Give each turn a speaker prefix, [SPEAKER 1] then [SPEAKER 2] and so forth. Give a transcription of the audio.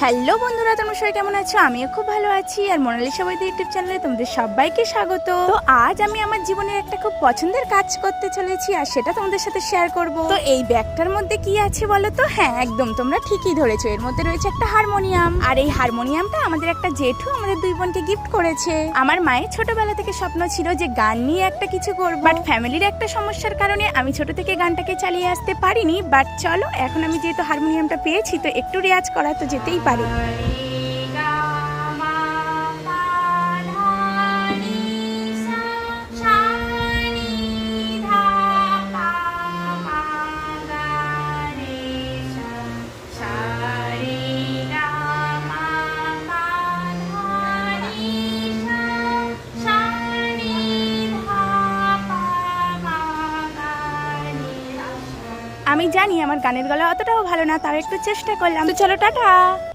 [SPEAKER 1] Hello বন্ধুরা, তোমরা সবাই কেমন আছো? আমিও খুব ভালো আছি। আর মোনালিসা বৈদ্য ইউটিউব চ্যানেলে তোমাদের সবাইকে স্বাগত। তো আজ আমি আমার জীবনের একটা খুব পছন্দের কাজ করতে চলেছি, আর সেটা তোমাদের সাথে শেয়ার করব। তো এই ব্যাগটার মধ্যে কি আছে বলো তো? হ্যাঁ, একদম তোমরা ঠিকই ধরেছো, এর মধ্যে রয়েছে একটা হারমোনিয়াম। আর এই হারমোনিয়ামটা আমাদের একটা জেঠু আমাদের দুই বোনকে গিফট করেছে। আমার মায়ের ছোটবেলা থেকে স্বপ্ন ছিল যে গান নিয়ে একটা কিছু করব, বাট ফ্যামিলির একটা সমস্যার কারণে আমি ছোট থেকে গানটাকে চালিয়ে আসতে পারিনি। বাট চলো, এখন আমি যেহেতু হারমোনিয়ামটা পেয়েছি, তো একটু রেয়াজ করা তো যেতেই পারে। আমি জানি আমার গানের গলা অতটাও ভালো না, তাও একটু চেষ্টা করলাম। তো চলো, টাটা।